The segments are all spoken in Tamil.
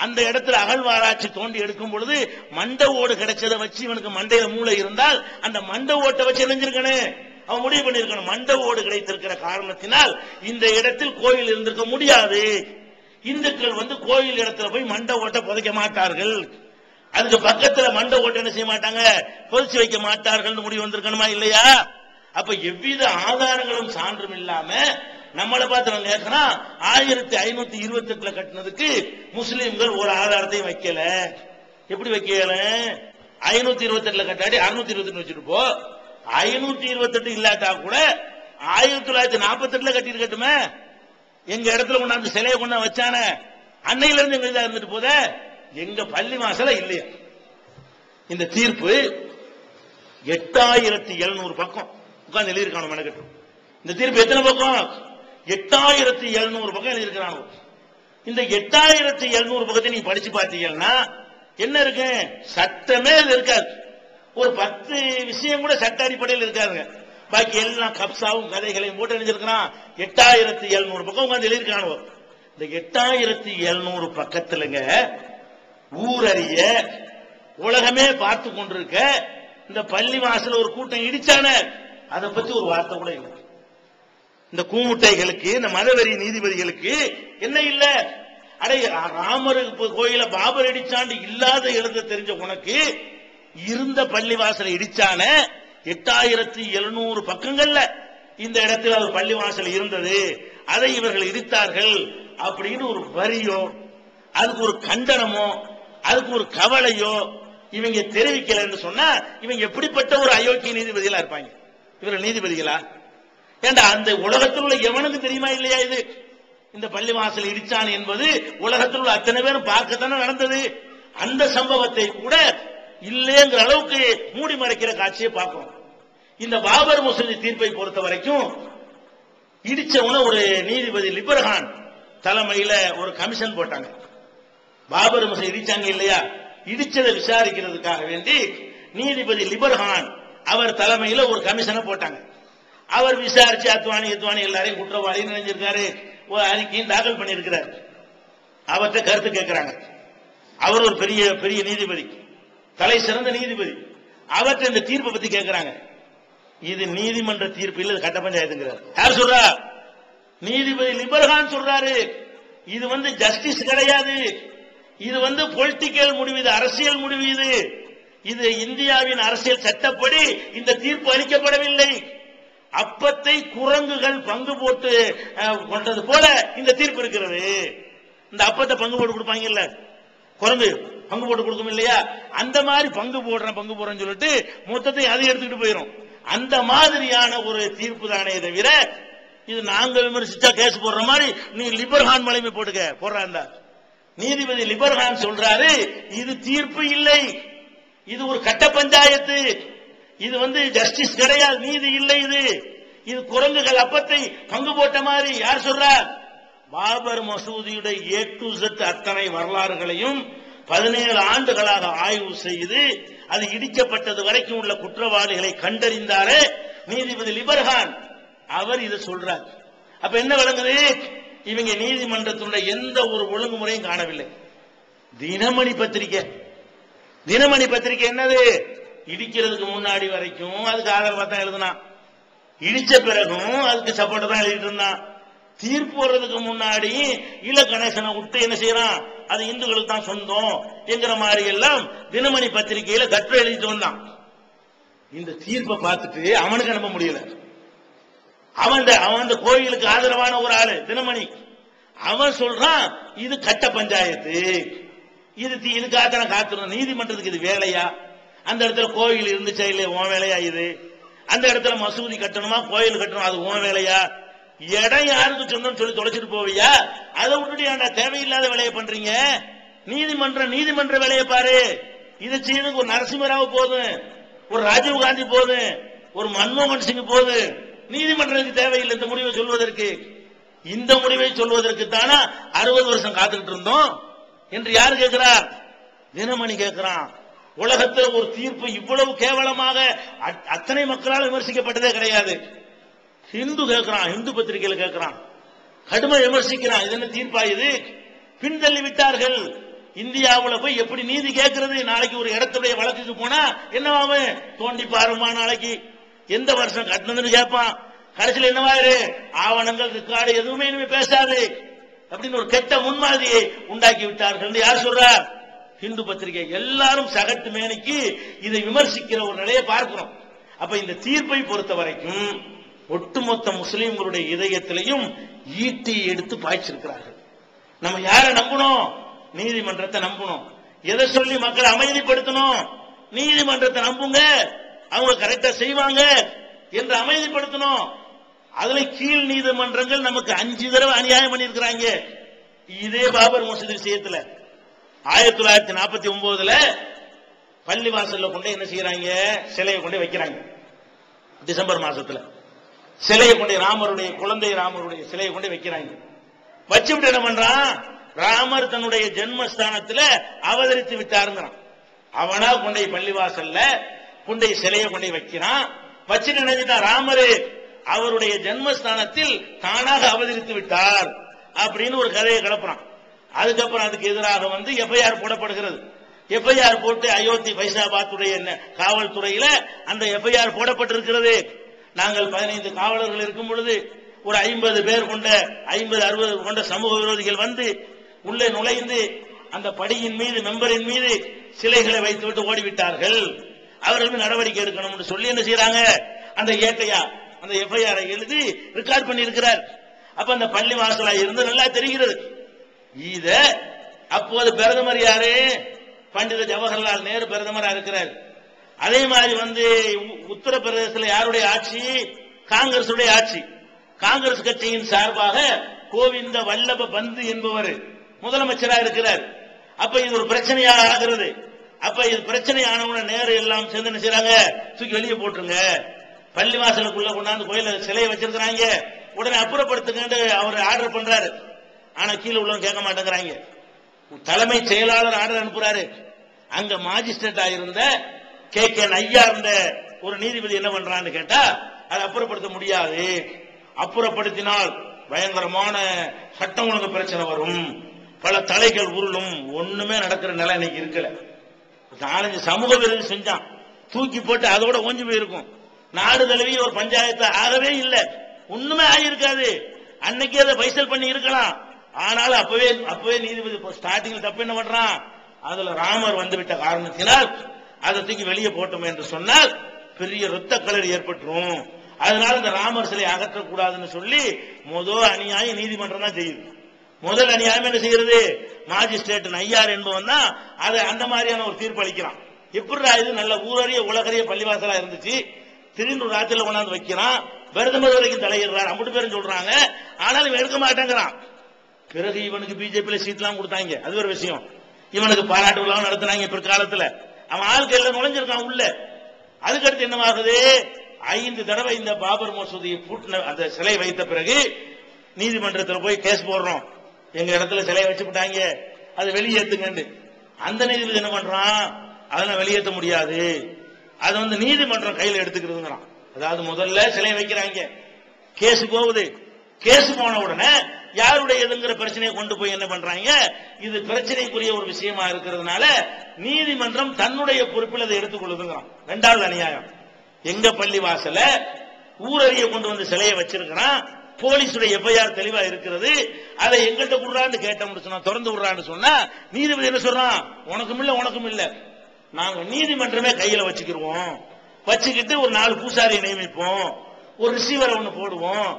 அந்த இடத்துல அகழ்வாராய்ச்சி தோண்டி எடுக்கும் பொழுது மண்டை ஓடு கிடைச்சதை வச்சு இவனுக்கு மண்டையில மூளை இருந்தால் அந்த மண்டை ஓட்டை வச்சு இணைஞ்சிருக்கணும். அவன் முடிவு பண்ணிருக்கணும், மண்டை ஓடு கிடைத்திருக்கிற காரணத்தினால் இந்த இடத்தில் கோயில் இருந்திருக்க முடியாது. இந்துக்கள் கோயில் இடத்துல போய் மண்டை ஓட்டை புதைக்க மாட்டார்கள், அதுக்கு பக்கத்துல மண்டை ஓட்டை என்ன செய்ய மாட்டாங்க, புதைச்சு வைக்க மாட்டார்கள் முடிவு வந்திருக்கணுமா இல்லையா? அப்ப எவ்வித ஆதாரங்களும் சான்றும் இல்லாம நம்மளை பார்த்து நம்ம கேட்கணும், 1528 கட்டினதுக்கு முஸ்லீம்கள் ஒரு ஆதாரத்தையும் வைக்கல. எப்படி வைக்கல? 528 கட்டாடி 628 வச்சுட்டு போ. 528 இல்லாட்டா கூட 1948 கட்டி இருக்கட்டுமே. எங்க இடத்துல கொண்டாந்து சிலையை கொண்டாந்து வச்சான அன்னையில இருந்து எங்க இதா இருந்துட்டு போத, எங்க பள்ளி வாசல இல்லையா? இந்த தீர்ப்பு 8700 பக்கம் உட்கார்ந்து எழுதியிருக்கானு மெனக்கட்டும். இந்த தீர்ப்பு எத்தனை பக்கம்? 8700 பக்கம் எழுதியிருக்கிறாங்க. இந்த 8700 பக்கத்தை நீங்க படிச்சு பார்த்தீங்கன்னா என்ன இருக்கு? சட்டமே இருக்காது. ஒரு 10 விஷயம் கூட சட்ட அடிப்படையில் இருக்காதுங்க. பாக்கி எல்லாம் கப்சாவும் கதைகளையும் போட்டு எழுதியிருக்கிறான். 8700 பக்கம் உட்கார்ந்து எழுதியிருக்கானோ. இந்த 8700 பக்கத்துலங்க ஊரறிய உலகமே பார்த்து கொண்டிருக்க இந்த பள்ளி வாசல் ஒரு கூட்டம் இடிச்சான அதை பத்தி ஒரு வார்த்தை கூட இல்லை. இந்த கூமுட்டைகளுக்கு, இந்த மதவெறி நீதிபதிகளுக்கு என்ன இல்ல? அடே, ராமர் கோயில பாபர் இடிச்சாண்டு இல்லாத எழுத தெரிஞ்ச உனக்கு இருந்த பள்ளி வாசலை இடிச்சான 8700 பக்கங்கள்ல இந்த இடத்தில் ஒரு பள்ளி வாசல் இருந்தது, அதை இவர்கள் இடித்தார்கள் அப்படின்னு ஒரு வரியோ, அதுக்கு ஒரு கண்டனமோ, அதுக்கு ஒரு கவலையோ இவங்க தெரிவிக்கல என்று சொன்னா இவங்க எப்படிப்பட்ட ஒரு அயோக்கிய நீதிபதிகளா இருப்பாங்க? இவர்கள் நீதிபதிகளா? ஏண்டா, அந்த உலகத்தில் உள்ள எவனுக்கு தெரியுமா இல்லையா இது? இந்த பள்ளி வாசல் இடிச்சான் என்பது உலகத்தில் உள்ள அத்தனை பேரும் பார்க்கத்தானே நடந்தது. அந்த சம்பவத்தை கூட இல்லைங்கிற அளவுக்கு மூடி மறைக்கிற காட்சியை பார்க்கிறோம். இந்த பாபர் மசூதி தீர்ப்பை பொறுத்த வரைக்கும் இடிச்சவன ஒரு நீதிபதி லிபர்ஹான் தலைமையில ஒரு கமிஷன் போட்டாங்க. பாபர் மசூதி இடிச்சாங்க இல்லையா, இடிச்சதை விசாரிக்கிறதுக்காக வேண்டி நீதிபதி லிபர்ஹான் அவர் தலைமையில ஒரு கமிஷனை போட்டாங்க. அவர் விசாரிச்சு அத்வானி எல்லாரையும் குற்றவாளி நினைஞ்சிருக்காரு, ஒரு அறிக்கையும் தாக்கல் பண்ணியிருக்கிறார். அவர்கிட்ட கருத்து கேட்கிறாங்க. அவர் ஒரு பெரிய பெரிய நீதிபதி, தலை சிறந்த நீதிபதி. அவர்கிட்ட இந்த தீர்ப்பை பத்தி கேட்கிறாங்க. இது நீதிமன்ற தீர்ப்பு இல்ல, கட்ட பஞ்சாயத்துங்கிறார். யார் சொல்றா? நீதிபதி லிபர்ஹான் சொல்றாரு. இது ஜஸ்டிஸ் கிடையாது, இது பொலிட்டிக்கல் முடிவு, இது அரசியல் முடிவு. இது இந்தியாவின் அரசியல் சட்டப்படி இந்த தீர்ப்பு அளிக்கப்படவில்லை. அப்பத்தை குரங்குகள் பங்கு போட்டு கொண்டது போல இந்த தீர்ப்பு இருக்கிறது. இந்த அப்பத்தை பங்கு போட்டு கொடுப்பாங்க இல்ல, குரங்கு பங்கு போட்டு கொடுக்கும் இல்லையா, அந்த மாதிரி பங்கு போடுறேன்னு சொல்லிட்டு மொத்தத்தை அதை எடுத்துக்கிட்டு போயிடும். அந்த மாதிரியான ஒரு தீர்ப்பு தானே தவிர இது நாங்க விமர்சிச்சா கேஸ் போடுற மாதிரி நீ லிபர்ஹான் மலைமை போடுறா. நீதிபதி லிபர்ஹான் சொல்றாரு, இது தீர்ப்பு இல்லை, இது ஒரு கட்ட பஞ்சாயத்து, இது ஜஸ்டிஸ் கிடையாது, நீதி இல்லை, இது குரங்குகள் அப்பத்தை பங்கு போட்ட மாதிரி. யார் சொல்றார்? பாபர் மசூதியுடைய A to Z அத்தனை வரலாறுகளையும் 17 ஆண்டுகளாக ஆய்வு செய்து அது இடிக்கப்பட்டது வரைக்கும் உள்ள குற்றவாளிகளை கண்டறிந்தாரே நீதிபதி லிபர்ஹான், அவர் இதை சொல்றார். அப்ப என்ன விளங்குது? இவங்க நீதிமன்றத்தினுடைய எந்த ஒரு ஒழுங்குமுறையும் காணவில்லை. தினமணி பத்திரிகை என்னது? இடிக்கிறதுக்கு முன்னாடி வரைக்கும் அதுக்கு ஆதரவா தான் எழுதுனான், இடிச்ச பிறகும் அதுக்கு சப்போர்ட் தான் எழுதிட்டு இருந்தான். தீர்ப்பு வர்றதுக்கு முன்னாடி இல கணேசனை விட்டு என்ன செய்யறான், அது இந்துக்களுக்கு தான் சொந்தம் என்கிற மாதிரி எல்லாம் தினமணி பத்திரிகையில கட்டுரை எழுதிட்டு வந்தான். இந்த தீர்ப்பை பார்த்துட்டு அவனுக்கு நம்ப முடியல. அவன் கோயிலுக்கு ஆதரவான ஒரு ஆளு தினமணி, அவன் சொல்றான் இது கட்ட பஞ்சாயத்து, இதுக்காக தான் காத்துறோம், நீதிமன்றத்துக்கு இது வேலையா? அந்த இடத்துல கோயில் இருந்துச்சா இல்லையா, உன் வேலையா? இது அந்த இடத்துல மசூதி கட்டணுமா கோயில் கட்டணும், அது உன் வேலையா? இடம் யாருக்கு சொந்தம் சொல்லி தொலைச்சிட்டு போவியா? அதை விட்டுட்டு ஏன்டா தேவையில்லாத வேலையை பண்றீங்க? நீதிமன்ற வேலையை பாரு. இதை செய்யறதுக்கு ஒரு நரசிம்மராவ் போதும், ஒரு ராஜீவ் காந்தி போதும், ஒரு மன்மோகன் சிங் போதும். நீதிமன்றத்துக்கு தேவையில்லை இந்த முடிவை சொல்வதற்கு. இந்த முடிவை சொல்வதற்கு தானா 60 வருஷம் காத்துக்கிட்டு இருந்தோம் என்று யாரு கேட்கிறார்? தினமணி கேட்கிறான். உலகத்தில் ஒரு தீர்ப்பு இவ்வளவு கேவலமாக அத்தனை மக்களால் விமர்சிக்கப்பட்டதே கிடையாது. ஹிந்து கேட்கிறான், ஹிந்து பத்திரிகையில் கேட்கிறான், கடுமை விமர்சிக்கிறான். இது என்ன தீர்ப்பா? இது பின்தள்ளி விட்டார்கள். இந்தியாவுல போய் எப்படி நீதி கேட்கறது? நாளைக்கு ஒரு இடத்துடைய வழக்குக்கு போனா என்னவாகும்? தோண்டி பாருமா, நாளைக்கு எந்த வருஷம் கட்டினதுன்னு கேட்பான். கடைசியில் என்னவாயிரு? ஆவணங்கள் ரெக்கார்டு எதுவுமே இனிமே பேசாது அப்படின்னு ஒரு கெட்ட முன்மாதிரியை உண்டாக்கி விட்டார்கள். யார் சொல்றார்? ஹிந்து பத்திரிகை. எல்லாரும் சகட்டு மேனிக்கு இதை விமர்சிக்கிற ஒரு நிலையை பார்க்கிறோம். அப்ப இந்த தீர்ப்பை பொறுத்த வரைக்கும் ஒட்டுமொத்த முஸ்லிம்களுடைய இதயத்திலையும் ஈட்டி எடுத்து பாய்ச்சிருக்கிறார்கள். நம்ம யாரை நம்பணும்? நீதிமன்றத்தை நம்பணும். எதை சொல்லி மக்களை அமைதிப்படுத்தணும்? நீதிமன்றத்தை நம்புங்க, அவங்க கரெக்டா செய்வாங்க என்று அமைதிப்படுத்தணும். அதுல கீழ் நீதிமன்றங்கள் நமக்கு 5 தடவை அநியாயம் பண்ணிருக்கிறாங்க. இதே பாபர் மசூதி விஷயத்துல 1949 பள்ளிவாசல்ல கொண்டு என்ன செய்யறாங்க? சிலையை கொண்டு வைக்கிறாங்க. டிசம்பர் மாசத்துல சிலையை கொண்டு, ராமருடைய குழந்தை ராமருடைய சிலையை கொண்டு வைக்கிறாங்க. வச்சுவிட்டு என்ன பண்றான்? ராமர் தன்னுடைய ஜென்மஸ்தானத்துல அவதரித்து விட்டாருங்கிறான். அவனா கொண்டை பள்ளிவாசல்ல கொண்டை சிலையை கொண்டை வைக்கிறான். வச்சு நினைச்சுட்டான் ராமரு அவருடைய ஜென்மஸ்தானத்தில் தானாக அவதரித்து விட்டார் அப்படின்னு ஒரு கதையை கிளப்புறான். அதுக்கப்புறம் அதுக்கு எதிராக வந்து எஃப்ஐஆர் போடப்படுகிறது. எஃப்ஐஆர் போட்டு அயோத்தி ஃபைசாபாத்துடைய காவல்துறையில அந்த எஃப்ஐஆர் போடப்பட்டிருக்கிறது. நாங்கள் 15 காவலர்கள் இருக்கும் பொழுது ஒரு 50 பேர் கொண்ட 50-60 கொண்ட சமூக விரோதிகள் வந்து உள்ளே நுழைந்து அந்த படியின் மீது மெம்பரின் மீது சிலைகளை வைத்துவிட்டு ஓடிவிட்டார்கள், அவர்கள் நடவடிக்கை எடுக்கணும் சொல்லி என்ன செய்யறாங்க? அந்த அந்த எஃப்ஐஆரை எழுதி ரெக்கார்ட் பண்ணி இருக்கிறார். அப்ப அந்த பள்ளி வாசலா இருந்து நல்லா தெரிகிறது. இத அப்போது பிரதமர் யாரு? பண்டித ஜவஹர்லால் நேரு பிரதமரா இருக்கிறார். அதே மாதிரி வந்து உத்தரப்பிரதேசத்தில் யாருடைய ஆட்சி? காங்கிரசுடைய ஆட்சி. காங்கிரஸ் கட்சியின் சார்பாக கோவிந்த வல்லப பந்து என்பவர் முதலமைச்சராக இருக்கிறார். அப்ப இது ஒரு பிரச்சனையாக ஆகிறது. அப்ப இது பிரச்சனை ஆனவங்க நேரு எல்லாம் சேர்ந்து என்ன செய்யறாங்க? தூக்கி வெளியே போட்டுருங்க, பள்ளிவாசலுக்குள்ள கொண்டாந்து கோயில சிலையை வச்சிருக்கிறாங்க, உடனே அப்புறப்படுத்துங்க அவர் ஆர்டர் பண்றாரு. ஆனா கீழே உள்ளவங்க கேட்க மாட்டேங்கிறாங்க. தலைமை செயலாளர் ஆர்டர் அனுப்புறாரு. அங்க மாஜிஸ்ட்ரேட்டா இருந்த KK நய்யா இருந்த ஒரு நீதிபதி என்ன பண்றான்னு கேட்டா, அதை அப்புறப்படுத்த முடியாது, அப்புறப்படுத்தினால் பயங்கரமான சட்டம் ஒழுங்கு பிரச்சனை வரும், பல தலைகள் உருளும், ஒண்ணுமே நடக்கிற நிலை இன்னைக்கு இருக்கல. 4-5 சமூக விரோதி செஞ்சான், தூக்கி போட்டு அதோட ஓஞ்சி போயிருக்கும். நாடு தழுவி ஒரு பஞ்சாயத்து ஆகவே இல்லை, ஒண்ணுமே ஆகியிருக்காது. அன்னைக்கு அதை பைசல் பண்ணி இருக்கலாம். ஆனாலும் அப்பவே நீதிபதி ஸ்டார்டிங்ல தப்பு என்ன பண்றான்? அதுல ராமர் வந்துவிட்ட காரணத்தினால் அதை தூக்கி வெளியே போட்டோம் என்று சொன்னால் பெரிய ரத்த கலரி ஏற்பட்டுரும். அதனால இந்த ராமர் சிலை அகற்றக்கூடாதுன்னு சொல்லி முதல் அநியாயம் நீதிமன்றம் தான் செய்யுது. முதல் அநியாயம் என்ன செய்யறது? மாஜிஸ்ட்ரேட் நய்யார் என்பவன் தான் அதை அந்த மாதிரியான ஒரு தீர்ப்பு அளிக்கிறான். எப்படி இது நல்ல ஊரறிய உலகறிய பள்ளிவாசலா இருந்துச்சு, திடீர்னு ஒரு ராத்திரில கொண்டாந்து வைக்கிறான், பிரதமர் வரைக்கும் தலையிடுறார், 50 பேரும் சொல்றாங்க, ஆனாலும் எடுக்க மாட்டேங்கிறான். பிறகு இவனுக்கு பிஜேபியில சீட்லாம் கொடுத்தாங்க, அது ஒரு விஷயம். இவனுக்கு பாராட்டு விழா நடத்தினாங்க பிற்காலத்துல. அவன் ஆள்கள் நுழைஞ்சிருக்கான் உள்ள. அதுக்கடுத்து என்னவாகுது? 5 தடவை இந்த பாபர் மசூதியை அந்த சிலை வைத்த பிறகு நீதிமன்றத்தில் போய் கேஸ் போடுறோம், எங்க இடத்துல சிலையை வச்சு விட்டாங்க, அதை வெளியேற்றுங்க. அந்த நீதிபதி என்ன பண்றான்? அதெல்லாம் வெளியேற்ற முடியாது, அது வந்து நீதிமன்றம் கையில் எடுத்துக்கிறதுங்கிறான். அதாவது முதல்ல சிலை வைக்கிறாங்க, கேஸ் போகுது, கேஸ் போன உடனே யாருடையதுங்கிற பிரச்சனையை கொண்டு போய் என்ன பண்றாங்க? இது பிரச்சனைக்குரிய ஒரு விஷயமா இருக்கிறதுனால நீதிமன்றம் தன்னுடைய பொறுப்பில் அதை எடுத்துக் கொள்ளுதுங்கிறான். 2வது அநியாயம், எங்க பள்ளி வாசல ஊரறிய கொண்டு வந்து சிலையை வச்சிருக்கிறான், போலீஸுடைய எஃப்ஐஆர் தெளிவா இருக்கிறது, அதை எங்கிட்ட விடுறான்னு கேட்டோம்னு சொன்னா, திறந்து விடுறான்னு சொன்னா நீதிபதி என்ன சொல்றான்? உனக்கும் இல்ல, நாங்க நீதிமன்றமே கையில வச்சுக்கிடுவோம், வச்சுக்கிட்டு ஒரு 4 பூசாரியை நியமிப்போம், ஒரு ரிசீவரை ஒண்ணு போடுவோம்,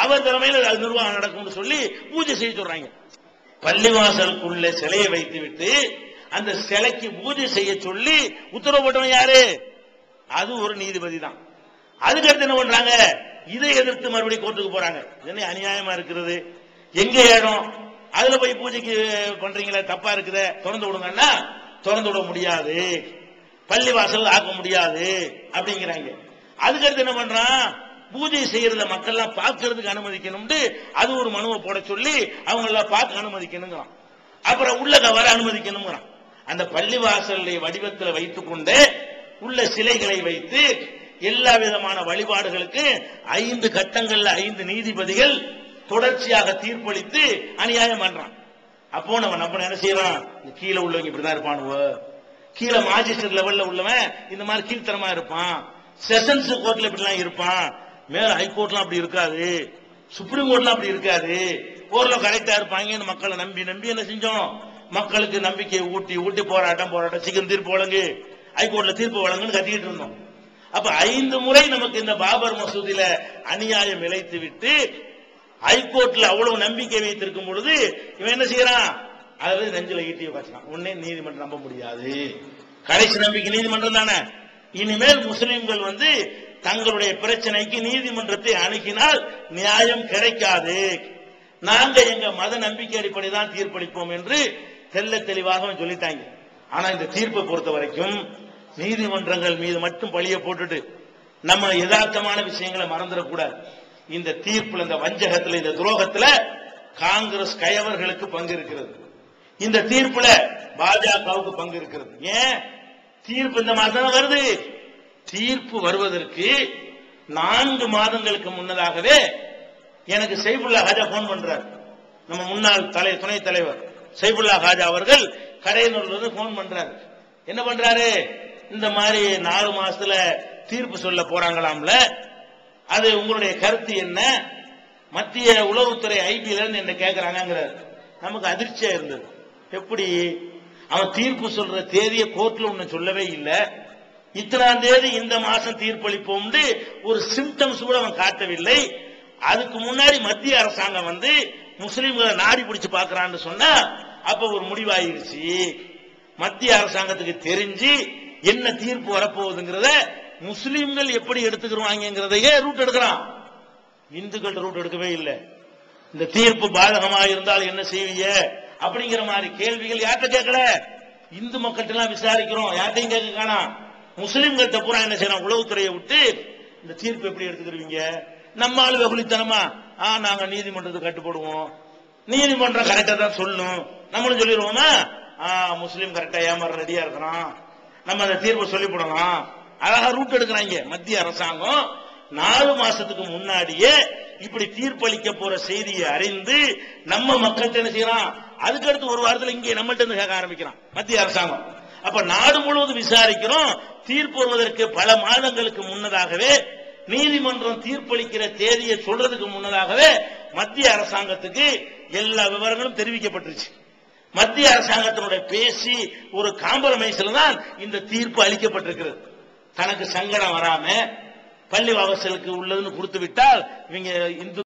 அவர் தலைமையில் அது நிர்வாகம் நடக்கும் சொல்லி பூஜை செய்ய சொல்றாங்க. பள்ளிவாசலுக்குள்ள சிலையை வைத்து விட்டு அந்த சிலைக்கு பூஜை செய்ய சொல்லி உத்தரவு போட்டவன் யாரு? அது ஒரு நீதிபதி தான். அதுக்கடுத்து என்ன பண்றாங்க? இதை எதிர்த்து மறுபடியும் கோர்ட்டுக்கு போறாங்க. என்ன அநியாயமா இருக்கிறது, எங்க இடம், அதுல போய் பூஜைக்கு பண்றீங்களா, தப்பா இருக்குத, திறந்து விடுங்கன்னா திறந்து விட முடியாது, பள்ளிவாசல் ஆக்க முடியாது அப்படிங்கிறாங்க. அதுக்கடுத்து என்ன பண்றான்? பூஜை செய்யறத மக்கள் எல்லாம் பார்க்கறதுக்கு அனுமதிக்கணும், அது ஒரு மனுவை போட சொல்லி அவங்க எல்லாம் பார்க்க அனுமதிக்கணுங்கிறான். அப்புறம் உள்ள வர அனுமதிக்கணுங்கிறான். அந்த பள்ளிவாசலுடைய வடிவத்தில் வைத்துக் கொண்டு உள்ள சிலைகளை வைத்து எல்லா விதமான வழிபாடுகளுக்கு 5 கட்டங்கள்ல 5 நீதிபதிகள் தொடர்ச்சியாக தீர்ப்பளித்து அநியாயம் பண்றான். அப்போ நம்ம என்ன செய்யறோம், கீழே உள்ளவங்க இப்படிதான் இருப்பானுவ, கீழே மாஜிஸ்ட்ரேட் லெவல்ல உள்ளவன் இந்த மாதிரி கீழ்த்தரமா இருப்பான், செஷன்ஸ் கோர்ட்ல இப்படிலாம் இருப்பான், மேல ஹைகோர்ட்லாம் அப்படி இருக்காது, சுப்ரீம் கோர்ட்லாம் அப்படி இருக்காது, ஓரளவு கரெக்டா இருப்பாங்க. மக்களை நம்பி நம்பி என்ன செஞ்சோம், மக்களுக்கு நம்பிக்கையை ஊட்டி ஊட்டி போராட்டம் சீக்கிரம் தீர்ப்பு வழங்கு, ஹைகோர்ட்ல தீர்ப்பு வழங்குன்னு கத்திக்கிட்டு இருந்தோம். அப்ப 5 முறை நமக்கு இந்த பாபர் மசூதியில அநியாயம் இழைத்து விட்டு ஹைகோர்ட்ல அவ்வளவு நம்பிக்கை வைத்திருக்கும் பொழுது இவன் என்ன செய்யறான், அதாவது நெஞ்சில ஈட்டிய வச்சான். உடனே நீதிமன்றம் நம்ப முடியாது, கடைசி நம்பிக்கை நீதிமன்றம் தானே. இனிமேல் முஸ்லிம்கள் தங்களுடைய பிரச்சனைக்கு நீதிமன்றத்தை அணுகினால் நியாயம் கிடைக்காது, நாங்க எங்க மத நம்பிக்கை அடிப்படைதான் தீர்ப்பளிப்போம் என்று தெல்ல தெளிவாக சொல்லிட்டாங்க. ஆனா இந்த தீர்ப்பை பொறுத்த வரைக்கும் நீதிமன்றங்கள் மீது மட்டும் பழிய போட்டுட்டு நம்ம யதார்த்தமான விஷயங்களை மறந்துடக்கூடாது. இந்த தீர்ப்புல, இந்த வஞ்சகத்துல, இந்த துரோகத்துல காங்கிரஸ் கயவர்களுக்கு பங்கு இருக்கிறது, இந்த தீர்ப்புல பாஜகவுக்கு பங்கு இருக்கிறது. ஏன் தீர்ப்பு இந்த மாதம் வருது, தீர்ப்பு வருவதற்கு 4 மாதங்களுக்கு முன்னதாகவே எனக்கு சைஃபுல்லா ஹாஜா போன் பண்றார். நம்ம முன்னாள் துணைத் தலைவர் சைஃபுல்லா ஹாஜா அவர்கள் கடையனூர்ல போன் பண்றாரு. என்ன பண்றாரு, இந்த மாதிரி 4 மாசத்துல தீர்ப்பு சொல்ல போறாங்களாம்ல, அது உங்களுடைய கருத்து என்ன, மத்திய உளவுத்துறை ஐபில இருந்து என்ன கேட்கிறாங்கிறார். நமக்கு அதிர்ச்சியா இருந்தது. எப்படி அவன் தீர்ப்பு சொல்ற தேதியை கோர்ட்ல ஒண்ணு சொல்லவே இல்லை, இத்தனாம் தேதி இந்த மாசம் தீர்ப்பளிப்போம் ஒரு சிம்டம்ஸ் கூட அவன் காட்டவில்லை. அதுக்கு முன்னாடி மத்திய அரசாங்கம் முஸ்லிம்களை நாடி பிடிச்சு பாக்குறான்னு சொன்னா அப்ப ஒரு முடிவாயிருச்சு. மத்திய அரசாங்கத்துக்கு தெரிஞ்சு என்ன தீர்ப்பு வரப்போகுதுங்கிறத முஸ்லிம்கள் எப்படி எடுத்துக்கிறவாங்கிறதையே ரூட் எடுக்கிறான், இந்துக்கள் ரூட் எடுக்கவே இல்லை. இந்த தீர்ப்பு பாதகமாக இருந்தால் என்ன செய்வீங்க அப்படிங்கிற மாதிரி கேள்விகள் யார்கிட்ட கேட்கல, இந்து மக்கள்கிட்ட எல்லாம் விசாரிக்கிறோம், யார்ட்டையும் கேட்க காணோம். முஸ்லிம்கள்ட்ட பூரா என்ன செய்யணும், உளவுத்துறையை விட்டு இந்த தீர்ப்பு எப்படி எடுத்துக்கிறீங்க, நம்ம ஆளு வெகுளித்தனமா நாங்க நீதிமன்றத்துக்கு கட்டுப்படுவோம், நீதிமன்றம் கரெக்டா தான் சொல்லணும், நம்மளும் சொல்லிடுவோமா, முஸ்லீம் கரெக்டா ஏமாற ரெடியா இருக்கிறோம், நம்ம அந்த தீர்ப்பு சொல்லிவிடலாம், அழகா ரூட் எடுக்கிறாங்க. மத்திய அரசாங்கம் 4 மாசத்துக்கு முன்னாடியே இப்படி தீர்ப்பளிக்க போற செய்தியை அறிந்து நம்ம மக்கள்கிட்ட என்ன செய்யறான், அதுக்கு அடுத்து ஒரு வாரத்தில் இங்கே நம்மள்ட்ட இருந்து கேட்க ஆரம்பிக்கிறான் மத்திய அரசாங்கம். அப்ப நாடு முழுவதும் விசாரிக்கிறோம், தீர்ப்பு வருவதற்கு பல மாதங்களுக்கு முன்னதாகவே, நீதிமன்றம் தீர்ப்பளிக்கிற தேதியை சொல்றதுக்கு முன்னதாகவே மத்திய அரசாங்கத்துக்கு எல்லா விவரங்களும் தெரிவிக்கப்பட்டுருச்சு. மத்திய அரசாங்கத்தினுடைய பேசி ஒரு காம்ப்ரமைஸ்ல தான் இந்த தீர்ப்பு அளிக்கப்பட்டிருக்கிறது. தனக்கு சங்கடம் வராம பள்ளி வாசலுக்கு உள்ளதுன்னு கொடுத்து விட்டால் இவங்க இந்து